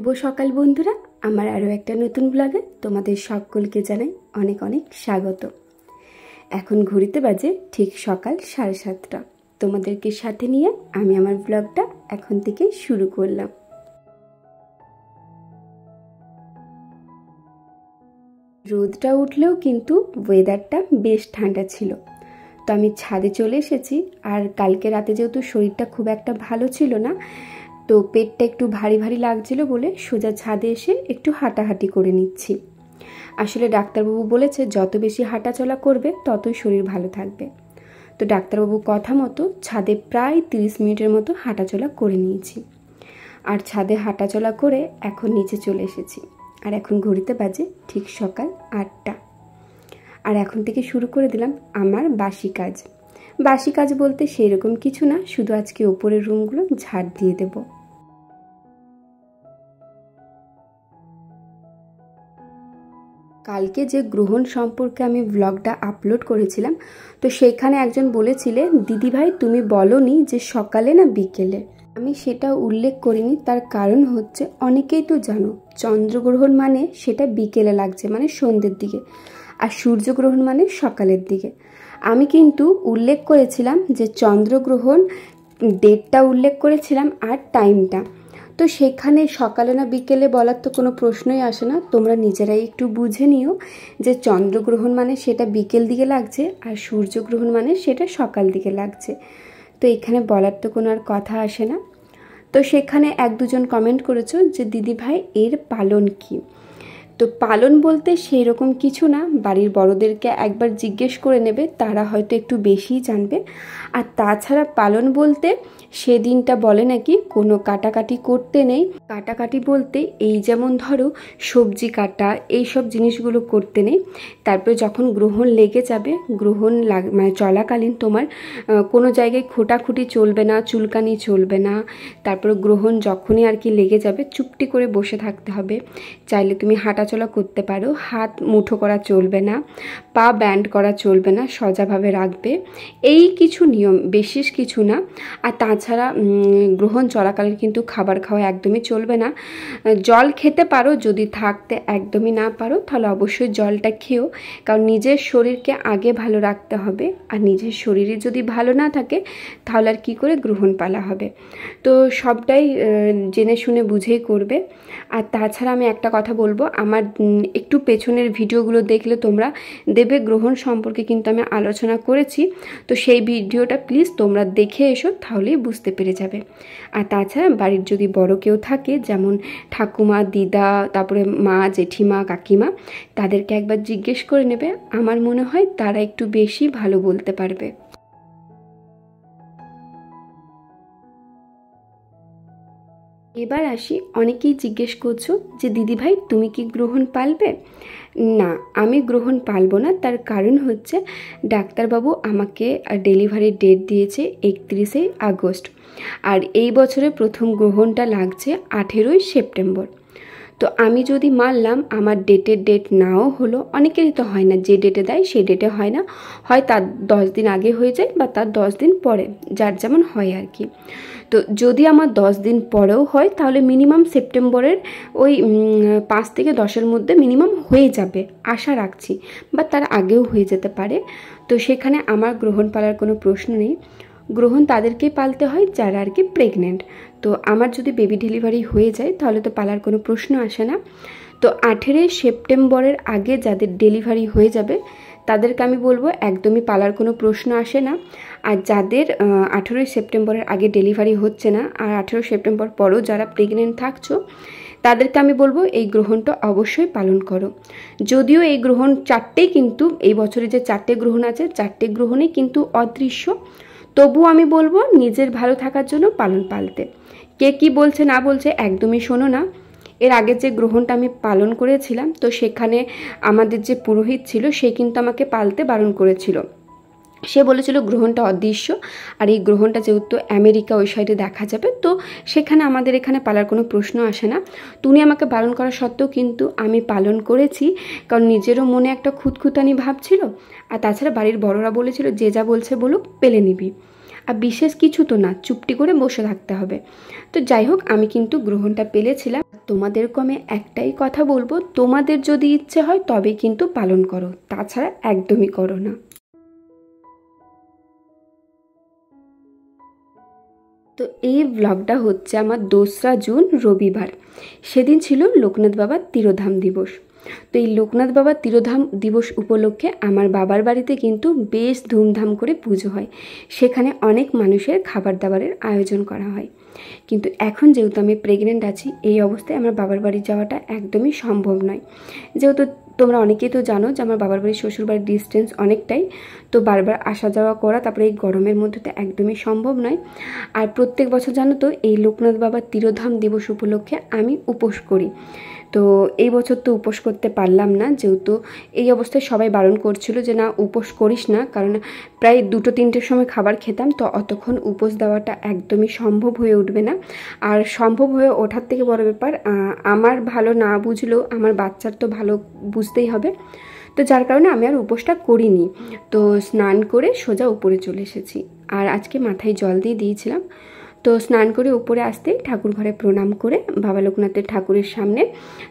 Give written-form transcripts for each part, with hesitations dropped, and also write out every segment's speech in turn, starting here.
শুভ সকাল বন্ধুরা, আমার আরও একটা নতুন ব্লগে তোমাদের সকলকে জানাই অনেক অনেক স্বাগত। এখন ঘড়িতে বাজে ঠিক সকাল 7:30। তোমাদেরকে সাথে নিয়ে আমি আমার ব্লগটা এখন থেকে শুরু করলাম। রোদটা উঠলেও কিন্তু ওয়েদারটা বেশ ঠান্ডা ছিল, তো আমি ছাদে চলে এসেছি। আর কালকে রাতে যেহেতু শরীরটা খুব একটা ভালো ছিল না, তো পেটটা একটু ভারী ভারী লাগছিল বলে সোজা ছাদে এসে একটু হাঁটাহাঁটি করে নিচ্ছি। আসলে ডাক্তারবাবু বলেছে যত বেশি হাঁটাচলা করবে ততই শরীর ভালো থাকবে। তো ডাক্তারবাবু কথা মতো ছাদে প্রায় 30 মিনিটের মতো হাঁটাচলা করে নিয়েছি। আর ছাদে হাঁটাচলা করে এখন নিচে চলে এসেছি। আর এখন ঘড়িতে বাজে ঠিক সকাল 8টা। আর এখন থেকে শুরু করে দিলাম আমার বাসি কাজ। বাসি কাজ বলতে সেই রকম কিছু না, শুধু আজকে ওপরের রুমগুলো ঝাড় দিয়ে দেব। কালকে যে গ্রহণ সম্পর্কে আমি ব্লগটা আপলোড করেছিলাম, তো সেখানে একজন বলেছিলে, দিদিভাই তুমি বলোনি যে সকালে না বিকেলে। আমি সেটা উল্লেখ করিনি, তার কারণ হচ্ছে অনেকেই তো জানো চন্দ্রগ্রহণ মানে সেটা বিকেলে লাগছে, মানে সন্ধ্যের দিকে, আর সূর্যগ্রহণ মানে সকালের দিকে। আমি কিন্তু উল্লেখ করেছিলাম যে চন্দ্রগ্রহণ ডেটটা উল্লেখ করেছিলাম আর টাইমটা। তো সেখানে সকালে না বিকেলে বলার তো কোনো প্রশ্নই আসে না। তোমরা নিজেরাই একটু বুঝে নিও যে চন্দ্রগ্রহণ মানে সেটা বিকেল দিকে লাগছে আর সূর্যগ্রহণ মানে সেটা সকাল দিকে লাগছে। তো এখানে বলার তো কোনো আর কথা আসে না। তো সেখানে 1-2জন কমেন্ট করেছো যে দিদিভাই এর পালন কি। তো পালন বলতে সেই রকম কিছু না, বাড়ির বড়দেরকে একবার জিজ্ঞেস করে নেবে, তারা হয়তো একটু বেশিই জানবে। আর তাছাড়া পালন বলতে সেদিনটা বলে নাকি কোনো কাটাকাটি করতে নেই। কাটাকাটি বলতে এই যেমন ধরো সবজি কাটা, এই সব জিনিসগুলো করতে নেই। তারপরে যখন গ্রহণ লেগে যাবে, গ্রহণ মানে চলাকালীন তোমার কোনো জায়গায় খোঁটাখুটি চলবে না, চুলকানি চলবে না। তারপরে গ্রহণ যখনই আর কি লেগে যাবে চুপটি করে বসে থাকতে হবে। চাইলে তুমি হাঁটাচলা করতে পারো, হাত মুঠো করা চলবে না, পা ব্যান্ড করা চলবে না, সোজাভাবে রাখবে। এই কিছু নিয়ম, বিশেষ কিছু না। আর তাছাড়া গ্রহণ চলাকালীন কিন্তু খাবার খাওয়া একদমই চলবে না। জল খেতে পারো, যদি থাকতে একদমই না পারো তাহলে অবশ্যই জলটা খেও, কারণ নিজের শরীরকে আগে ভালো রাখতে হবে। আর নিজের শরীরে যদি ভালো না থাকে তাহলে আর কী করে গ্রহণ পালা হবে। তো সবটাই জেনে শুনে বুঝেই করবে। আর তাছাড়া আমি একটা কথা বলবো, আমার একটু পেছনের ভিডিওগুলো দেখলে তোমরা দেবে গ্রহণ সম্পর্কে কিন্তু আমি আলোচনা করেছি। তো সেই ভিডিওটা প্লিজ তোমরা দেখে এসো, তাহলেই বুঝতে পেরে যাবে। আর তাছাড়া বাড়ির যদি বড় কেউ থাকে, যেমন ঠাকুমা, দিদা, তারপরে মা, জেঠিমা, কাকিমা, তাদেরকে একবার জিজ্ঞেস করে নেবে। আমার মনে হয় তারা একটু বেশি ভালো বলতে পারবে। এবার আসি, অনেকেই জিজ্ঞেস করছো যে দিদিভাই তুমি কি গ্রহণ পালবে? না, আমি গ্রহণ পালবো না। তার কারণ হচ্ছে ডাক্তারবাবু আমাকে ডেলিভারির ডেট দিয়েছে 31শে আগস্ট, আর এই বছরে প্রথম গ্রহণটা লাগছে 18ই সেপ্টেম্বর। তো আমি যদি মানলাম, আমার ডেট নাও হলো, অনেকেরই তো হয় না, যে ডেটে দেয় সেই ডেটে হয় না, হয় তার 10 দিন আগে হয়ে যায় বা তার 10 দিন পরে, যার যেমন হয় আর কি। তো যদি আমার 10 দিন পরেও হয় তাহলে মিনিমাম সেপ্টেম্বরের ওই 5 থেকে 10-এর মধ্যে মিনিমাম হয়ে যাবে আশা রাখছি, বা তার আগেও হয়ে যেতে পারে। তো সেখানে আমার গ্রহণ পালার কোনো প্রশ্ন নেই। গ্রহণ তাদেরকেই পালতে হয় যারা আর কি প্রেগনেন্ট। তো আমার যদি বেবি ডেলিভারি হয়ে যায় তাহলে তো পালার কোনো প্রশ্ন আসে না। তো 18 সেপ্টেম্বরের আগে যাদের ডেলিভারি হয়ে যাবে তাদেরকে আমি বলবো একদমই পালার কোনো প্রশ্ন আসে না। আর যাদের 18 সেপ্টেম্বরের আগে ডেলিভারি হচ্ছে না, আর 18 সেপ্টেম্বর পরেও যারা প্রেগনেন্ট থাকছো, তাদেরকে আমি বলবো এই গ্রহণটা অবশ্যই পালন করো। যদিও এই গ্রহণ 4টেই, কিন্তু এই বছরে যে 4টে গ্রহণ আছে 4টে গ্রহণই কিন্তু অদৃশ্য, তবুও আমি বলবো নিজের ভালো থাকার জন্য পালন পালতে। কে কি বলছে না বলছে একদমই শোনো না। এর আগে যে গ্রহণটা আমি পালন করেছিলাম, তো সেখানে আমাদের যে পুরোহিত ছিল সে কিন্তু আমাকে পালতে বারণ করেছিল। সে বলেছিল গ্রহণটা অদৃশ্য, আর এই গ্রহণটা যেহেতু আমেরিকা ওই সাইডে দেখা যাবে, তো সেখানে আমাদের এখানে পালার কোনো প্রশ্ন আসে না। তুমি আমাকে বারণ করা সত্ত্বেও কিন্তু আমি পালন করেছি, কারণ নিজেরও মনে একটা খুঁতখুঁতানি ভাব ছিল। আর তাছাড়া বাড়ির বড়রা বলেছিল যে যা বলছে বলুক, পেলে নিবি। আর বিশেষ কিছু তো না, চুপটি করে বসে থাকতে হবে। তো যাই হোক, আমি কিন্তু গ্রহণটা পেলেছিলাম। তোমাদেরকে আমি একটাই কথা বলবো, তোমাদের যদি ইচ্ছে হয় তবে কিন্তু পালন করো, তাছাড়া একদমই করো না। তো এই ব্লগটা হচ্ছে আমার 2রা জুন রবিবার, সেদিন ছিল লোকনাথ বাবার তিরোধাম দিবস। তো এই লোকনাথ বাবার তিরোধাম দিবস উপলক্ষে আমার বাবার বাড়িতে কিন্তু বেশ ধুমধাম করে পুজো হয়। সেখানে অনেক মানুষের খাবার দাবারের আয়োজন করা হয়। কিন্তু এখন যেহেতু আমি প্রেগনেন্ট আছি, এই অবস্থায় আমার বাবার বাড়ি যাওয়াটা একদমই সম্ভব নয়। যেহেতু তোমরা অনেকেই তো জানো যে আমার বাবার বাড়ি শ্বশুর বাড়ির ডিস্টেন্স অনেকটাই, তো বারবার আসা যাওয়া করা, তারপরে এই গরমের মধ্যে তো একদমই সম্ভব নয়। আর প্রত্যেক বছর জানো তো এই লোকনাথ বাবার তিরোধাম দিবস উপলক্ষে আমি উপোস করি। তো এই বছর তো উপোস করতে পারলাম না, যেহেতু এই অবস্থায় সবাই বারণ করছিল যে না উপোস করিস না, কারণ প্রায় 2-3টের সময় খাবার খেতাম, তো অতক্ষণ উপোস দেওয়াটা একদমই সম্ভব হয়ে উঠবে না। আর সম্ভব হয়ে ওঠার থেকে বড় ব্যাপার, আমার ভালো না বুঝলেও আমার বাচ্চার তো ভালো বুঝতেই হবে। তো যার কারণে আমি আর উপোসটা করিনি। তো স্নান করে সোজা উপরে চলে এসেছি। আর আজকে মাথায় জল দিয়ে দিয়েছিলাম। তো স্নান করে উপরে আসতেই ঠাকুর ঘরে প্রণাম করে বাবা লোকনাথের ঠাকুরের সামনে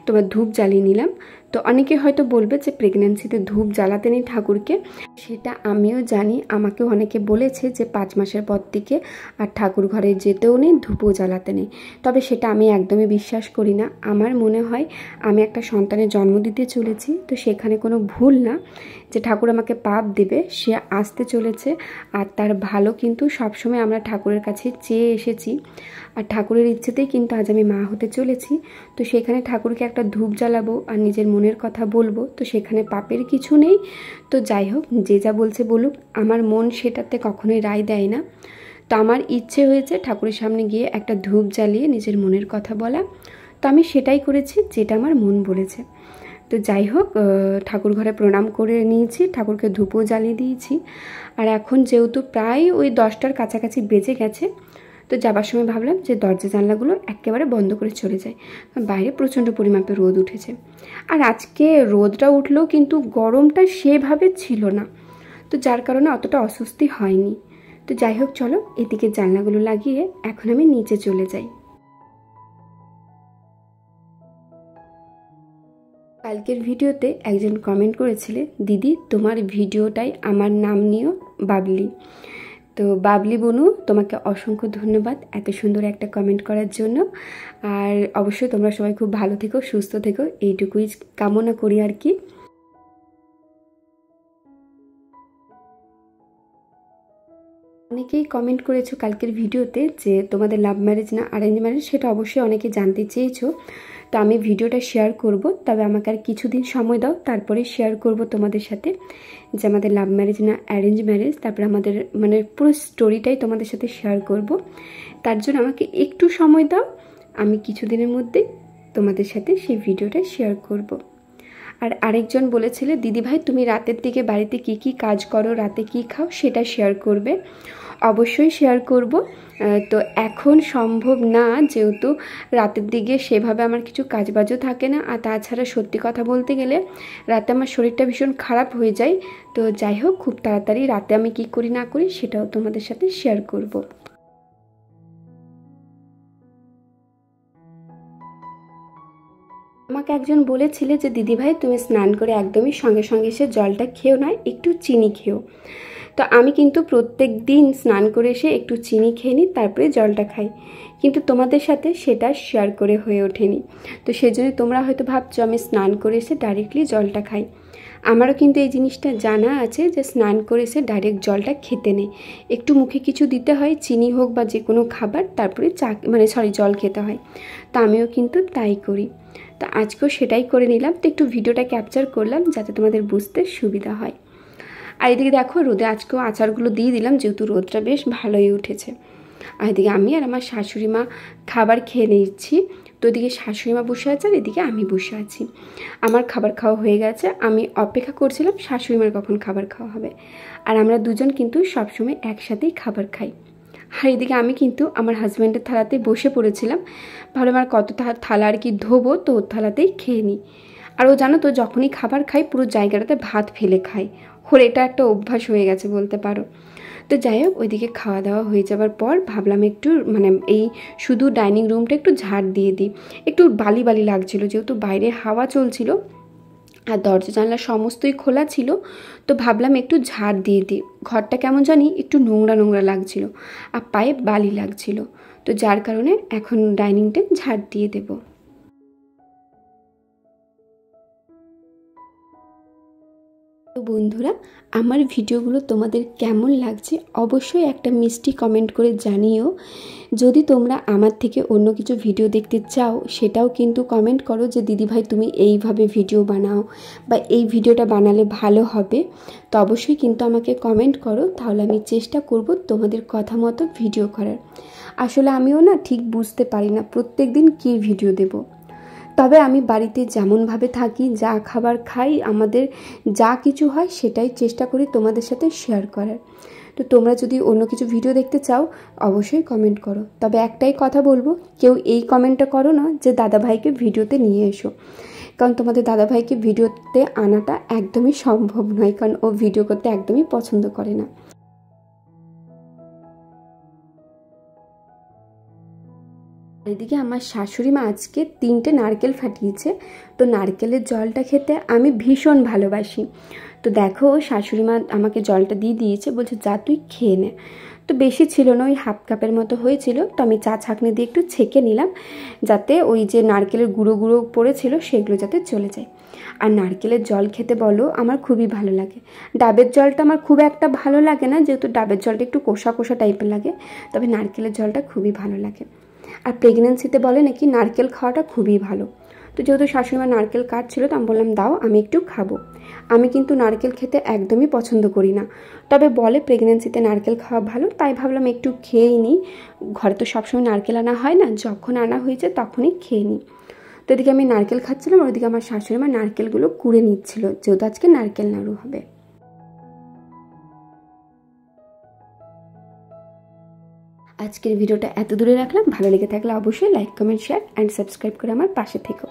তোমার ধূপ জ্বালিয়ে নিলাম। তো অনেকে হয়তো বলবে যে প্রেগন্যান্সিতে ধূপ জ্বালাতে নেই ঠাকুরকে, সেটা আমিও জানি। আমাকেও অনেকে বলেছে যে 5 মাসের পর থেকে আর ঠাকুর ঘরে যেতেও নেই, ধূপও জ্বালাতে নেই। তবে সেটা আমি একদমই বিশ্বাস করি না। আমার মনে হয় আমি একটা সন্তানের জন্ম দিতে চলেছি, তো সেখানে কোনো ভুল না যে ঠাকুর আমাকে পাপ দেবে, সে আসতে চলেছে। আর তার ভালো কিন্তু সবসময় আমরা ঠাকুরের কাছে চেয়ে এসেছি, আর ঠাকুরের ইচ্ছেতেই কিন্তু আজ আমি মা হতে চলেছি। তো সেখানে ঠাকুরকে একটা ধূপ জ্বালাবো আর নিজের মনের কথা বলবো, তো সেখানে পাপের কিছু নেই। তো যাই হোক, যে যা বলছে বলুক, আমার মন সেটাতে কখনোই রায় দেয় না। তো আমার ইচ্ছে হয়েছে ঠাকুরের সামনে গিয়ে একটা ধূপ জ্বালিয়ে নিজের মনের কথা বলা। তো আমি সেটাই করেছি, যেটা আমার মন বলেছে। তো যাই হোক, ঠাকুর ঘরে প্রণাম করে নিয়েছি, ঠাকুরকে ধূপও জ্বালিয়ে দিয়েছি। আর এখন যেহেতু প্রায় ওই 10টার কাছাকাছি বেজে গেছে, তো যাবার সময় ভাবলাম যে দরজা জানলাগুলো একেবারে বন্ধ করে চলে যায়, বাইরে প্রচণ্ড পরিমাপে রোদ উঠেছে। আর আজকে রোদটা উঠলেও কিন্তু গরমটা সেভাবে ছিল না, তো যার কারণে অতটা অস্বস্তি হয়নি। তো যাই হোক, চলো এদিকে জানলাগুলো লাগিয়ে এখন আমি নিচে চলে যাই। কালকের ভিডিওতে একজন কমেন্ট করেছিলে, দিদি তোমার ভিডিওটাই আমার নাম নিও বাবলি। তো বাবলি বনু, তোমাকে অসংখ্য ধন্যবাদ এত সুন্দর একটা কমেন্ট করার জন্য। আর অবশ্যই তোমরা সবাই খুব ভালো থেকো, সুস্থ থেকো, এইটুকুই কামনা করি আর কি। অনেকেই কমেন্ট করেছো কালকের ভিডিওতে যে তোমাদের লাভ ম্যারেজ না অ্যারেঞ্জ ম্যারেজ, সেটা অবশ্যই অনেকে জানতে চেয়েছো। তো আমি ভিডিওটা শেয়ার করব, তবে আমাকে আর কিছুদিন সময় দাও, তারপরে শেয়ার করব তোমাদের সাথে যে আমাদের লাভ ম্যারেজ না অ্যারেঞ্জ ম্যারেজ। তারপরে আমাদের মানে পুরো স্টোরিটাই তোমাদের সাথে শেয়ার করব। তার জন্য আমাকে একটু সময় দাও, আমি কিছুদিনের মধ্যে তোমাদের সাথে সেই ভিডিওটা শেয়ার করব। আর আরেকজন বলেছিলে, দিদিভাই তুমি রাতের দিকে বাড়িতে কি কি কাজ করো, রাতে কি খাও, সেটা শেয়ার করবে। অবশ্যই শেয়ার করব। তো এখন সম্ভব না, যেহেতু রাতের দিকে সেভাবে আমার কিছু কাজবাজও থাকে না। আর তাছাড়া সত্যি কথা বলতে গেলে রাতে আমার শরীরটা ভীষণ খারাপ হয়ে যায়। তো যাই হোক, খুব তাড়াতাড়ি রাতে আমি কি করি না করি সেটাও তোমাদের সাথে শেয়ার করব। আমাকে একজন বলেছিলে যে দিদিভাই তুমি স্নান করে একদমই সঙ্গে সঙ্গে এসে জলটা খেও না, একটু চিনি খেও। তো আমি কিন্তু প্রত্যেক দিন স্নান করে এসে একটু চিনি খেয়ে নিই, তারপরে জলটা খাই। কিন্তু তোমাদের সাথে সেটা শেয়ার করে হয়ে ওঠেনি। তো সেজন্য তোমরা হয়তো ভাবছো আমি স্নান করে এসে ডাইরেক্টলি জলটা খাই। আমারও কিন্তু এই জিনিসটা জানা আছে যে স্নান করে এসে ডাইরেক্ট জলটা খেতে নেই, একটু মুখে কিছু দিতে হয়, চিনি হোক বা যে কোনো খাবার, তারপরে জল খেতে হয়। তো আমিও কিন্তু তাই করি। তো আজকেও সেটাই করে নিলাম। তো একটু ভিডিওটা ক্যাপচার করলাম যাতে তোমাদের বুঝতে সুবিধা হয়। আর এদিকে দেখো, রোদে আজকেও আচারগুলো দিয়ে দিলাম, যেহেতু রোদটা বেশ ভালোই উঠেছে। আর এদিকে আমি আর আমার শাশুড়ি মা খাবার খেয়ে নিচ্ছি। তো এদিকে শাশুড়ি মা বসে আছে আর এদিকে আমি বসে আছি। আমার খাবার খাওয়া হয়ে গেছে, আমি অপেক্ষা করছিলাম শাশুড়ি মার কখন খাবার খাওয়া হবে। আর আমরা দুজন কিন্তু সবসময় একসাথেই খাবার খাই। আর এদিকে আমি কিন্তু আমার হাজব্যান্ডের থালাতে বসে পড়েছিলাম, ভালো আমার কত থালা আর কি ধোবো, তো ওর থালাতেই খেয়ে নিই। আর ও জানো তো, যখনই খাবার খাই পুরো জায়গাটাতে ভাত ফেলে খাই, ওর এটা একটা অভ্যাস হয়ে গেছে বলতে পারো। তো যাই হোক, ওইদিকে খাওয়া দাওয়া হয়ে যাওয়ার পর ভাবলাম একটু মানে এই শুধু ডাইনিং রুমটা একটু ঝাড় দিয়ে দিই। একটু বালি বালি লাগছিলো, যেহেতু বাইরে হাওয়া চলছিল আর দরজা জানলা সমস্তই খোলা ছিল, তো ভাবলাম একটু ঝাড় দিয়ে দিই। ঘরটা কেমন জানি একটু নোংরা নোংরা লাগছিল আর পায়ে বালি লাগছিল, তো যার কারণে এখন ডাইনিংটা ঝাড় দিয়ে দেবো। তো বন্ধুরা, আমার ভিডিওগুলো তোমাদের কেমন লাগছে অবশ্যই একটা মিষ্টি কমেন্ট করে জানিও। যদি তোমরা আমার থেকে অন্য কিছু ভিডিও দেখতে চাও সেটাও কিন্তু কমেন্ট করো যে দিদিভাই তুমি এইভাবে ভিডিও বানাও বা এই ভিডিওটা বানালে ভালো হবে। তো অবশ্যই কিন্তু আমাকে কমেন্ট করো, তাহলে আমি চেষ্টা করব তোমাদের কথা মতো ভিডিও করার। আসলে আমিও না ঠিক বুঝতে পারি না প্রত্যেক দিন কী ভিডিও দেব। তবে আমি বাড়িতে যেমনভাবে থাকি, যা খাবার খাই, আমাদের যা কিছু হয় সেটাই চেষ্টা করি তোমাদের সাথে শেয়ার করার। তো তোমরা যদি অন্য কিছু ভিডিও দেখতে চাও অবশ্যই কমেন্ট করো। তবে একটাই কথা বলবো, কেউ এই কমেন্টটা করো না যে দাদাভাইকে ভিডিওতে নিয়ে এসো, কারণ তোমাদের দাদাভাইকে ভিডিওতে আনাটা একদমই সম্ভব নয়, কারণ ও ভিডিও করতে একদমই পছন্দ করে না। এদিকে আমার শাশুড়ি মা আজকে 3টে নারকেল ফাটিয়েছে। তো নারকেলের জলটা খেতে আমি ভীষণ ভালোবাসি। তো দেখো শাশুড়ি মা আমাকে জলটা দিয়ে দিয়েছে, বলছে যা তুই খেয়ে নে। তো বেশি ছিল না, ওই হাফ কাপের মতো হয়েছিল। তো আমি চা ছাঁকনি দিয়ে একটু ছেঁকে নিলাম, যাতে ওই যে নারকেলের গুঁড়ো গুঁড়ো পড়েছিল সেগুলো যাতে চলে যায়। আর নারকেলের জল খেতে বলো আমার খুবই ভালো লাগে। ডাবের জলটা আমার খুব একটা ভালো লাগে না, যেহেতু ডাবের জলটা একটু কষা কষা টাইপের লাগে, তবে নারকেলের জলটা খুবই ভালো লাগে। আর প্রেগনেন্সিতে বলে নাকি নারকেল খাওয়াটা খুবই ভালো। তো যেহেতু শাশুড়িমা নারকেল কাটছিল, তো আমি বললাম দাও আমি একটু খাবো। আমি কিন্তু নারকেল খেতে একদমই পছন্দ করি না, তবে বলে প্রেগনেন্সিতে নারকেল খাওয়া ভালো, তাই ভাবলাম একটু খেয়েই নিই। ঘরে তো সবসময় নারকেল আনা হয় না, যখন আনা হয়েছে তখনই খেয়ে নিই। তো এদিকে আমি নারকেল খাচ্ছিলাম, আর ওইদিকে আমার শাশুড়িমা নারকেলগুলো কুড়ে নিচ্ছিল, যেহেতু আজকে নারকেল নাড়ু হবে। আজকের ভিডিওটা এত দূরে রাখলাম। ভালো লেগে থাকলে অবশ্যই like, comment, share and subscribe করে আমার পাশে থেকো।